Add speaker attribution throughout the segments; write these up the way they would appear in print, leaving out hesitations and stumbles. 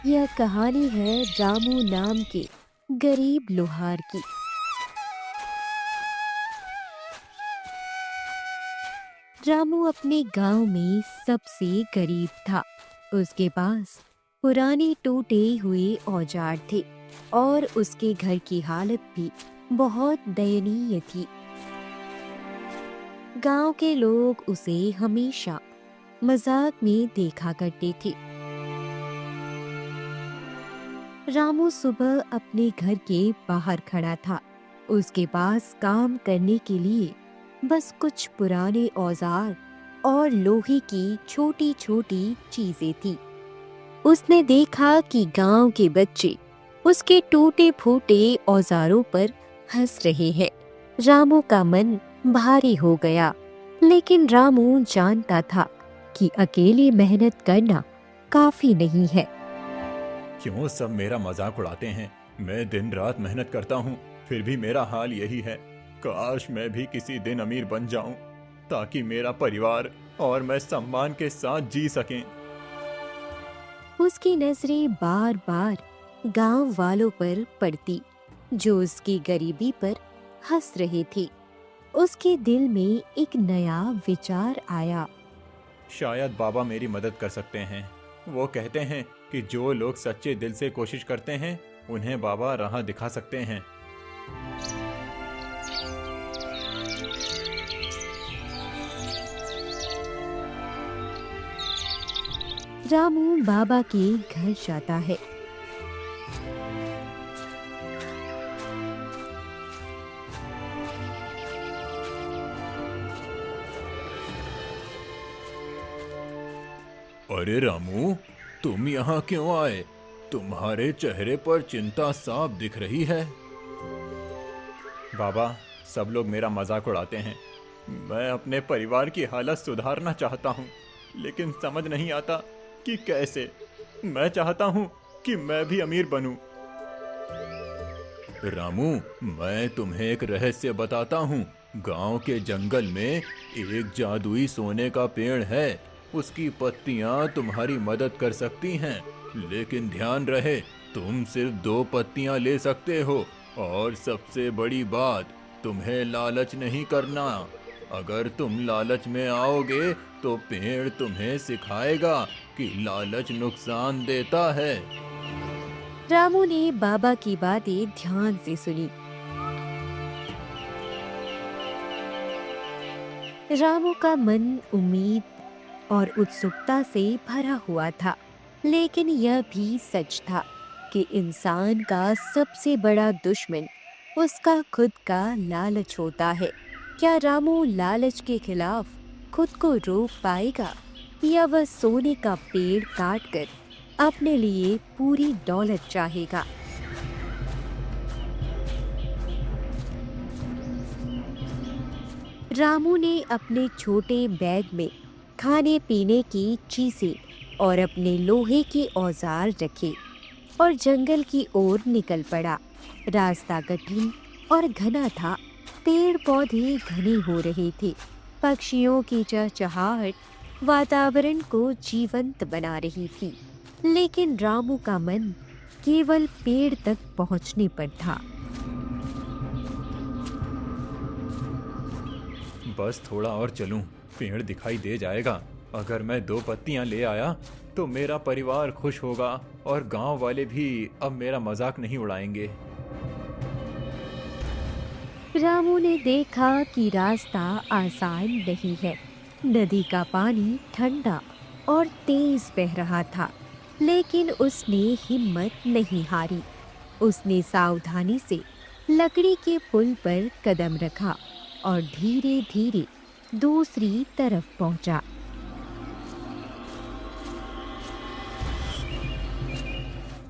Speaker 1: यह कहानी है रामू नाम के गरीब लोहार की। रामू अपने गांव में सबसे गरीब था। उसके पास पुराने टूटे हुए औजार थे और उसके घर की हालत भी बहुत दयनीय थी। गांव के लोग उसे हमेशा मजाक में देखा करते थे। रामू सुबह अपने घर के बाहर खड़ा था। उसके पास काम करने के लिए बस कुछ पुराने औजार और लोहे की छोटी छोटी चीजें थी। उसने देखा कि गांव के बच्चे उसके टूटे फूटे औजारों पर हंस रहे हैं। रामू का मन भारी हो गया, लेकिन रामू जानता था कि अकेले मेहनत करना काफी नहीं है।
Speaker 2: क्यों सब मेरा मजाक उड़ाते हैं? मैं दिन रात मेहनत करता हूँ, फिर भी मेरा हाल यही है। काश मैं भी किसी दिन अमीर बन जाऊं, ताकि मेरा परिवार और मैं सम्मान के साथ जी सकें।
Speaker 1: उसकी नजरें बार बार गांव वालों पर पड़ती, जो उसकी गरीबी पर हंस रहे थे। उसके दिल में एक नया विचार आया।
Speaker 2: शायद बाबा मेरी मदद कर सकते हैं। वो कहते हैं कि जो लोग सच्चे दिल से कोशिश करते हैं, उन्हें बाबा राह दिखा सकते हैं।
Speaker 1: रामू बाबा के घर जाता है।
Speaker 2: अरे रामू, तुम यहाँ क्यों आए? तुम्हारे चेहरे पर चिंता साफ दिख रही है। बाबा, सब लोग मेरा मजाक उड़ाते हैं। मैं अपने परिवार की हालत सुधारना चाहता हूँ, लेकिन समझ नहीं आता कि कैसे। मैं चाहता हूँ कि मैं भी अमीर बनूं। रामू, मैं तुम्हें एक रहस्य बताता हूँ। गांव के जंगल में एक जादुई सोने का पेड़ है। उसकी पत्तियां तुम्हारी मदद कर सकती हैं, लेकिन ध्यान रहे, तुम सिर्फ 2 पत्तियां ले सकते हो। और सबसे बड़ी बात, तुम्हें लालच नहीं करना। अगर तुम लालच में आओगे तो पेड़ तुम्हें सिखाएगा कि लालच नुकसान देता है।
Speaker 1: रामू ने बाबा की बातें ध्यान से सुनी। रामू का मन उम्मीद और उत्सुकता से भरा हुआ था, लेकिन यह भी सच था कि इंसान का सबसे बड़ा दुश्मन उसका खुद का लालच होता है। क्या रामू लालच के खिलाफ खुद को रोक पाएगा, या वह सोने का पेड़ काटकर अपने लिए पूरी दौलत चाहेगा? रामू ने अपने छोटे बैग में खाने पीने की चीजें और अपने लोहे के औजार रखे और जंगल की ओर निकल पड़ा। रास्ता कठिन और घना था। पेड़ पौधे घने हो रहे थे। पक्षियों की चहचहाहट वातावरण को जीवंत बना रही थी, लेकिन रामू का मन केवल पेड़ तक पहुंचने पर था।
Speaker 2: बस थोड़ा और चलूं, पेड़ दिखाई दे जाएगा। अगर मैं 2 पत्तियां ले आया तो मेरा परिवार खुश होगा और गांव वाले भी अब मेरा मजाक नहीं उड़ाएंगे।
Speaker 1: रामू ने देखा कि रास्ता आसान नहीं है। नदी का पानी ठंडा और तेज बह रहा था, लेकिन उसने हिम्मत नहीं हारी। उसने सावधानी से लकड़ी के पुल पर कदम रखा और धीरे धीरे दूसरी तरफ पहुंचा।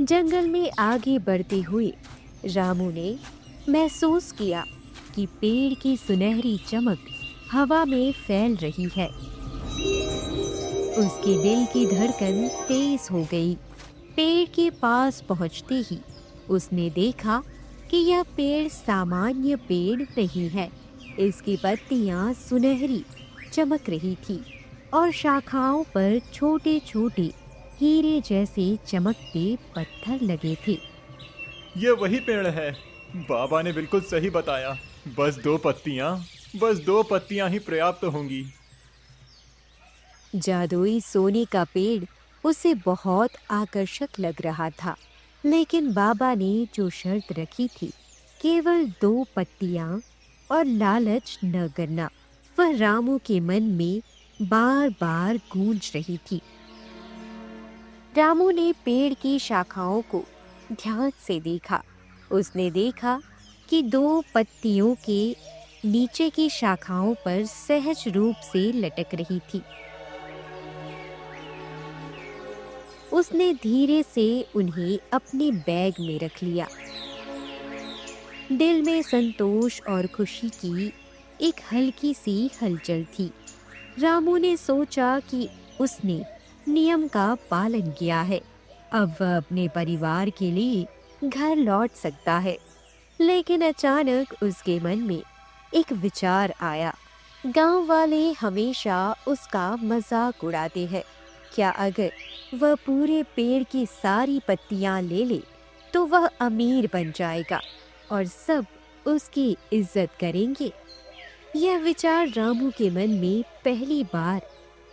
Speaker 1: जंगल में आगे बढ़ते हुए रामू ने महसूस किया कि पेड़ की सुनहरी चमक हवा में फैल रही है। उसके दिल की धड़कन तेज हो गई। पेड़ के पास पहुंचते ही उसने देखा कि यह पेड़ सामान्य पेड़ नहीं है। इसकी पत्तियां सुनहरी चमक रही थी और शाखाओं पर छोटे छोटे हीरे जैसे चमकते पत्थर लगे थे।
Speaker 2: ये वही पेड़ है। बाबा ने बिल्कुल सही बताया। बस दो पत्तियां ही पर्याप्त होंगी।
Speaker 1: जादुई सोने का पेड़ उसे बहुत आकर्षक लग रहा था, लेकिन बाबा ने जो शर्त रखी थी, केवल 2 पत्तियां और लालच न करना, वह रामू के मन में बार बार गूंज रही थी। रामू ने पेड़ की शाखाओं को ध्यान से देखा। उसने देखा कि 2 पत्तियों के नीचे की शाखाओं पर सहज रूप से लटक रही थी। उसने धीरे से उन्हें अपने बैग में रख लिया। दिल में संतोष और खुशी की एक हल्की सी हलचल थी। रामू ने सोचा कि उसने नियम का पालन किया है, अब वह अपने परिवार के लिए घर लौट सकता है। लेकिन अचानक उसके मन में एक विचार आया। गांव वाले हमेशा उसका मजाक उड़ाते हैं। क्या अगर वह पूरे पेड़ की सारी पत्तियां ले ले तो वह अमीर बन जाएगा और सब उसकी इज्जत करेंगे। यह विचार रामू के मन में पहली बार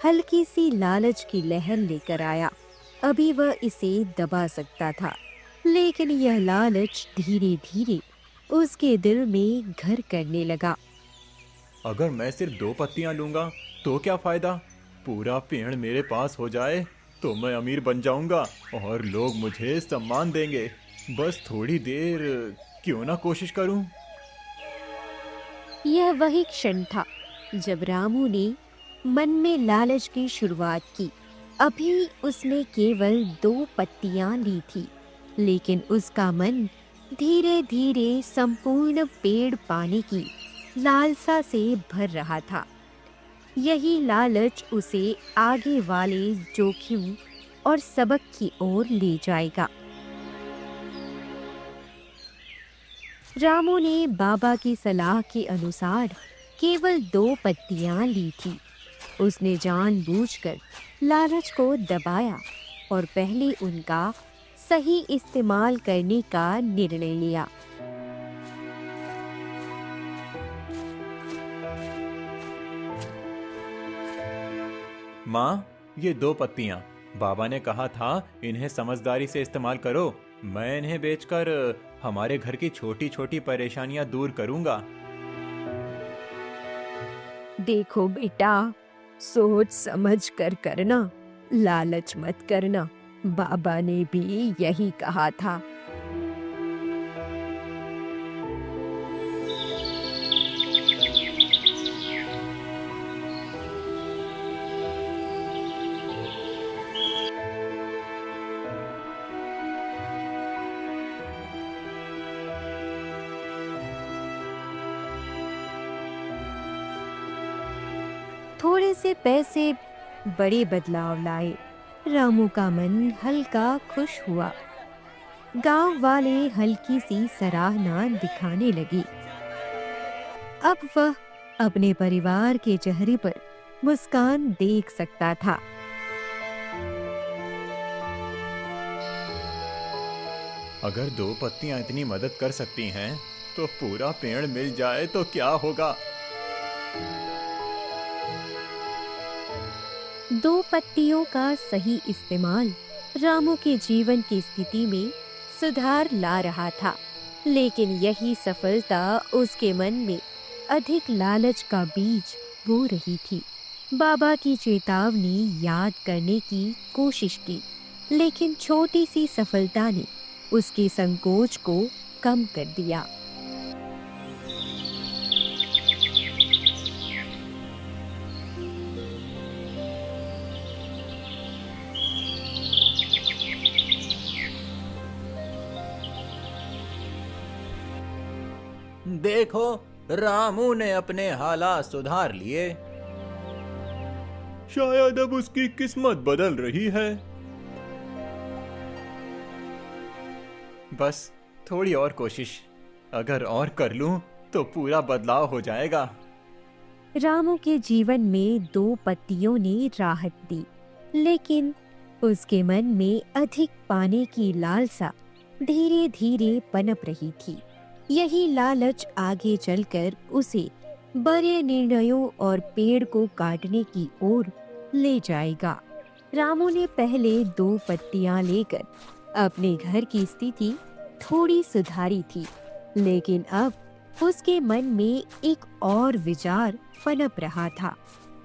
Speaker 1: हल्की सी लालच की लहर लेकर आया। अभी वह इसे दबा सकता था, लेकिन यह लालच धीरे धीरे उसके दिल में घर करने लगा।
Speaker 2: अगर मैं सिर्फ 2 पत्तियां लूंगा तो क्या फायदा? पूरा पेड़ मेरे पास हो जाए तो मैं अमीर बन जाऊंगा और लोग मुझे सम्मान देंगे। बस थोड़ी देर क्यों ना कोशिश करूं।
Speaker 1: यह वही क्षण था जब रामू ने मन में लालच की शुरुआत की। अभी उसने केवल 2 पत्तियां ली थी, लेकिन उसका मन धीरे धीरे संपूर्ण पेड़ पाने की लालसा से भर रहा था। यही लालच उसे आगे वाले जोखिम और सबक की ओर ले जाएगा। रामू ने बाबा की सलाह के अनुसार केवल 2 पत्तियां ली थी। उसने जानबूझकर लालच को दबाया और पहले उनका सही इस्तेमाल करने का निर्णय लिया।
Speaker 2: माँ, ये 2 पत्तियां, बाबा ने कहा था इन्हें समझदारी से इस्तेमाल करो। मैं इन्हें बेचकर हमारे घर की छोटी छोटी परेशानियां दूर करूंगा।
Speaker 1: देखो बेटा, सोच समझ कर करना, लालच मत करना। बाबा ने भी यही कहा था। थोड़े से पैसे बड़े बदलाव लाए। रामू का मन हल्का खुश हुआ। गांव वाले हल्की सी सराहना दिखाने लगी। अब वह अपने परिवार के चेहरे पर मुस्कान देख सकता था।
Speaker 2: अगर 2 पत्तियां इतनी मदद कर सकती हैं तो पूरा पेड़ मिल जाए तो क्या होगा।
Speaker 1: 2 पत्तियों का सही इस्तेमाल रामू के जीवन की स्थिति में सुधार ला रहा था, लेकिन यही सफलता उसके मन में अधिक लालच का बीज बो रही थी। बाबा की चेतावनी याद करने की कोशिश की, लेकिन छोटी सी सफलता ने उसके संकोच को कम कर दिया।
Speaker 2: देखो, रामू ने अपने हालात सुधार लिए। शायद अब उसकी किस्मत बदल रही है। बस थोड़ी और कोशिश, अगर और कर लूं तो पूरा बदलाव हो जाएगा।
Speaker 1: रामू के जीवन में 2 पत्तियों ने राहत दी, लेकिन उसके मन में अधिक पाने की लालसा धीरे धीरे पनप रही थी। यही लालच आगे चलकर उसे बड़े निर्णयों और पेड़ को काटने की ओर ले जाएगा। रामू ने पहले 2 पत्तियां लेकर अपने घर की स्थिति थोड़ी सुधारी थी, लेकिन अब उसके मन में एक और विचार पनप रहा था।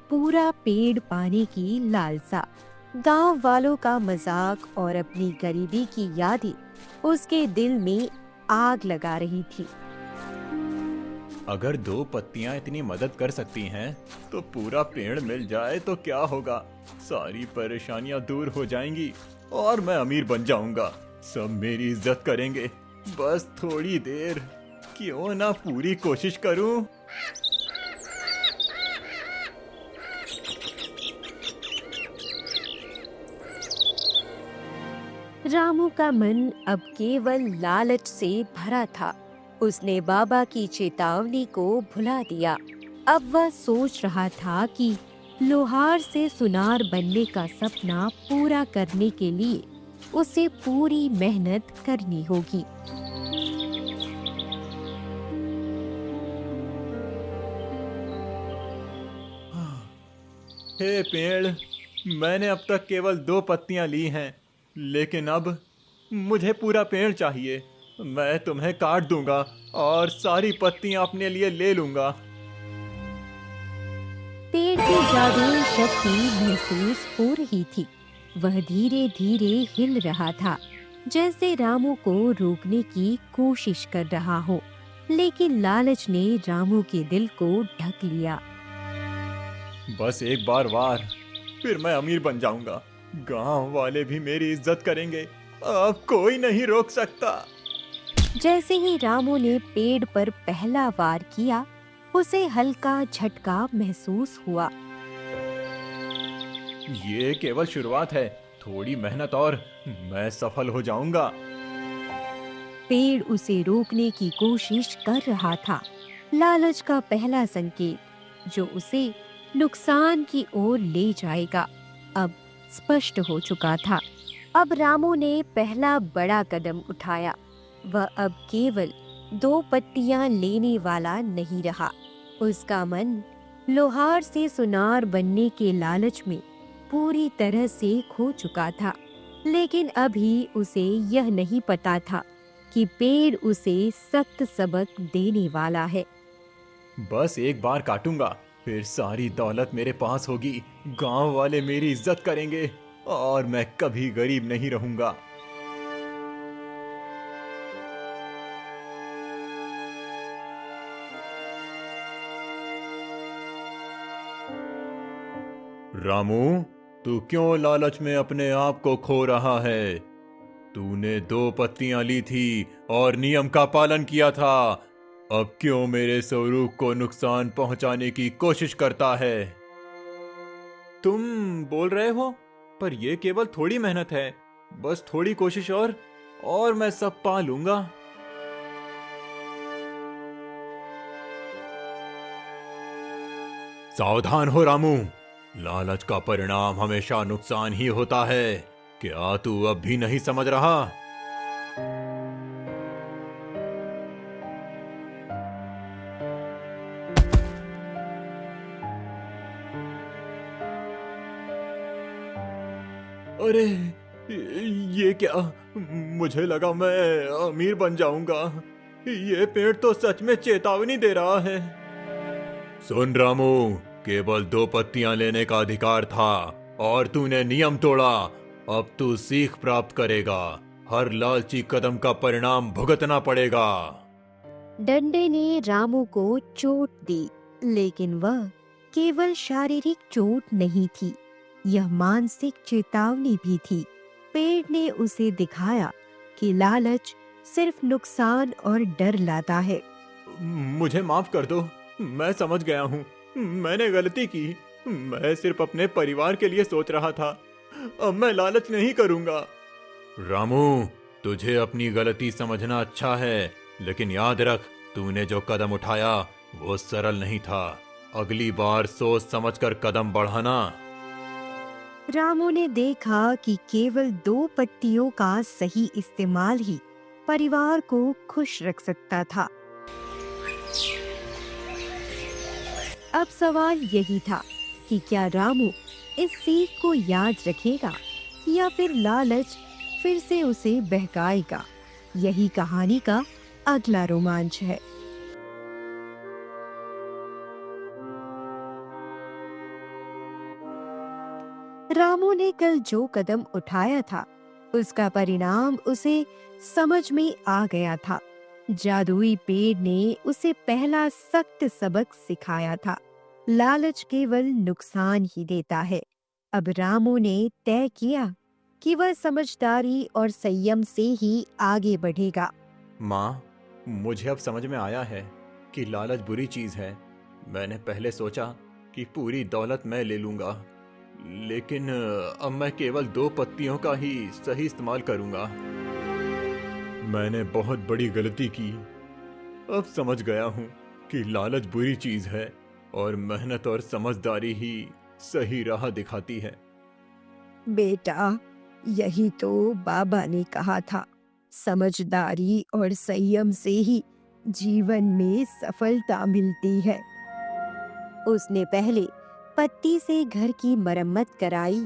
Speaker 1: पूरा पेड़ पाने की लालसा, गांव वालों का मजाक और अपनी गरीबी की यादें उसके दिल में आग लगा रही थी।
Speaker 2: अगर 2 पत्तियां इतनी मदद कर सकती हैं, तो पूरा पेड़ मिल जाए तो क्या होगा। सारी परेशानियां दूर हो जाएंगी और मैं अमीर बन जाऊंगा। सब मेरी इज्जत करेंगे। बस थोड़ी देर, क्यों ना पूरी कोशिश करूं।
Speaker 1: रामू का मन अब केवल लालच से भरा था। उसने बाबा की चेतावनी को भुला दिया। अब वह सोच रहा था कि लोहार से सुनार बनने का सपना पूरा करने के लिए उसे पूरी मेहनत करनी होगी।
Speaker 2: हे पेड़, मैंने अब तक केवल 2 पत्तियां ली हैं, लेकिन अब मुझे पूरा पेड़ चाहिए। मैं तुम्हें काट दूंगा और सारी पत्तियां अपने लिए ले लूंगा।
Speaker 1: पेड़ की जादुई शक्ति महसूस हो रही थी। वह धीरे धीरे हिल रहा था, जैसे रामू को रोकने की कोशिश कर रहा हो, लेकिन लालच ने रामू के दिल को ढक लिया।
Speaker 2: बस एक बार वार, फिर मैं अमीर बन जाऊंगा। गांव वाले भी मेरी इज्जत करेंगे। अब कोई नहीं रोक सकता।
Speaker 1: जैसे ही रामू ने पेड़ पर पहला वार किया, उसे हल्का झटका महसूस हुआ।
Speaker 2: ये केवल शुरुआत है। थोड़ी मेहनत और मैं सफल हो जाऊंगा।
Speaker 1: पेड़ उसे रोकने की कोशिश कर रहा था। लालच का पहला संकेत, जो उसे नुकसान की ओर ले जाएगा, अब स्पष्ट हो चुका था। अब रामू ने पहला बड़ा कदम उठाया। वह अब केवल 2 पत्तियां लेने वाला नहीं रहा। उसका मन लोहार से सुनार बनने के लालच में पूरी तरह से खो चुका था। लेकिन अभी उसे यह नहीं पता था कि पेड़ उसे सख्त सबक देने वाला है।
Speaker 2: बस एक बार काटूंगा, फिर सारी दौलत मेरे पास होगी। गांव वाले मेरी इज्जत करेंगे और मैं कभी गरीब नहीं रहूंगा। रामू, तू क्यों लालच में अपने आप को खो रहा है? तूने 2 पत्तियां ली थी और नियम का पालन किया था। अब क्यों मेरे स्वरूप को नुकसान पहुंचाने की कोशिश करता है? तुम बोल रहे हो, पर यह केवल थोड़ी मेहनत है। बस थोड़ी कोशिश और मैं सब पा लूंगा। सावधान हो रामू, लालच का परिणाम हमेशा नुकसान ही होता है। क्या तू अब भी नहीं समझ रहा? अरे, ये क्या? मुझे लगा मैं अमीर बन जाऊंगा। ये पेड़ तो सच में चेतावनी दे रहा है। सुन रामू, केवल 2 पत्तियां लेने का अधिकार था और तूने नियम तोड़ा। अब तू सीख प्राप्त करेगा। हर लालची कदम का परिणाम भुगतना पड़ेगा।
Speaker 1: डंडे ने रामू को चोट दी, लेकिन वह केवल शारीरिक चोट नहीं थी, यह मानसिक चेतावनी भी थी। पेड़ ने उसे दिखाया कि लालच सिर्फ नुकसान और डर लाता है।
Speaker 2: मुझे माफ कर दो, मैं समझ गया हूँ। मैंने गलती की। मैं सिर्फ अपने परिवार के लिए सोच रहा था। अब मैं लालच नहीं करूंगा। रामू, तुझे अपनी गलती समझना अच्छा है, लेकिन याद रख, तूने जो कदम उठाया वो सरल नहीं था। अगली बार सोच समझकर कदम बढ़ाना।
Speaker 1: रामू ने देखा कि केवल 2 पत्तियों का सही इस्तेमाल ही परिवार को खुश रख सकता था। अब सवाल यही था कि क्या रामू इस सीख को याद रखेगा या फिर लालच फिर से उसे बहकाएगा। यही कहानी का अगला रोमांच है। रामू ने कल जो कदम उठाया था उसका परिणाम उसे समझ में आ गया था। जादुई पेड़ ने उसे पहला सख्त सबक सिखाया था। लालच केवल नुकसान ही देता है। अब रामू ने तय किया कि वह समझदारी और संयम से ही आगे बढ़ेगा।
Speaker 2: माँ, मुझे अब समझ में आया है कि लालच बुरी चीज है। मैंने पहले सोचा कि पूरी दौलत मैं ले लूंगा, लेकिन अब मैं केवल 2 पत्तियों का ही सही इस्तेमाल करूंगा। मैंने बहुत बड़ी गलती की। अब समझ गया हूँ कि लालच बुरी चीज है और मेहनत और समझदारी ही सही राह दिखाती है।
Speaker 1: बेटा, यही तो बाबा ने कहा था, समझदारी और संयम से ही जीवन में सफलता मिलती है। उसने पहले पत्ती से घर की मरम्मत कराई,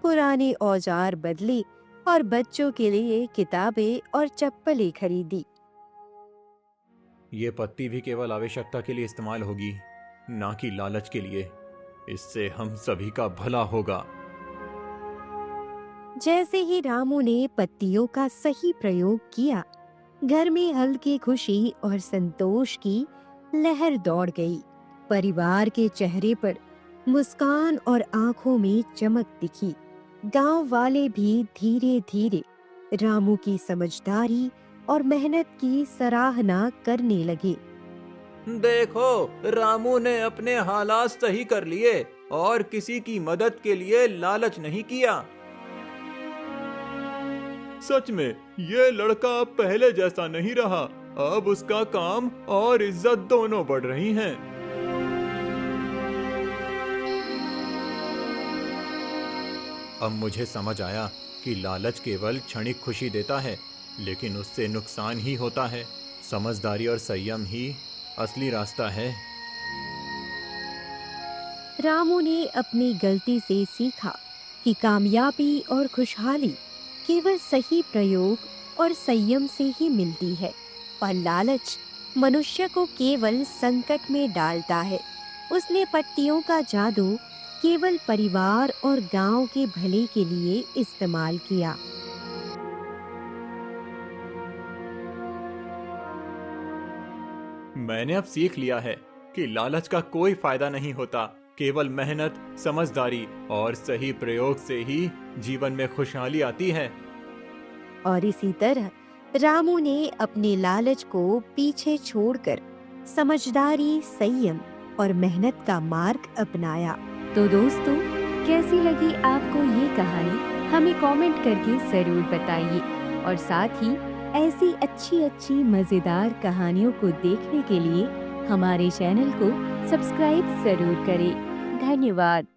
Speaker 1: पुराने औजार बदले और बच्चों के लिए किताबें और चप्पलें खरीदी।
Speaker 2: ये पत्ती भी केवल आवश्यकता के लिए इस्तेमाल होगी, ना कि लालच के लिए। इससे हम सभी का भला होगा।
Speaker 1: जैसे ही रामू ने पत्तियों का सही प्रयोग किया, घर में हल्की खुशी और संतोष की लहर दौड़ गई। परिवार के चेहरे पर मुस्कान और आंखों में चमक दिखी। गांव वाले भी धीरे धीरे रामू की समझदारी और मेहनत की सराहना करने लगे।
Speaker 2: देखो, रामू ने अपने हालात सही कर लिए और किसी की मदद के लिए लालच नहीं किया। सच में ये लड़का अब पहले जैसा नहीं रहा। अब उसका काम और इज्जत दोनों बढ़ रही हैं। अब मुझे समझ आया कि लालच केवल क्षणिक खुशी देता है, लेकिन उससे नुकसान ही होता है। समझदारी और संयम ही असली रास्ता है।
Speaker 1: रामू ने अपनी गलती से सीखा कि कामयाबी और खुशहाली केवल सही प्रयोग और संयम से ही मिलती है, और लालच मनुष्य को केवल संकट में डालता है। उसने पत्तियों का जादू केवल परिवार और गांव के भले के लिए इस्तेमाल किया।
Speaker 2: मैंने अब सीख लिया है कि लालच का कोई फायदा नहीं होता। केवल मेहनत, समझदारी और सही प्रयोग से ही जीवन में खुशहाली आती है।
Speaker 1: और इसी तरह रामू ने अपने लालच को पीछे छोड़कर समझदारी, संयम और मेहनत का मार्ग अपनाया। तो दोस्तों, कैसी लगी आपको ये कहानी? हमें कमेंट करके जरूर बताइए, और साथ ही ऐसी अच्छी अच्छी मजेदार कहानियों को देखने के लिए हमारे चैनल को सब्सक्राइब जरूर करें। धन्यवाद।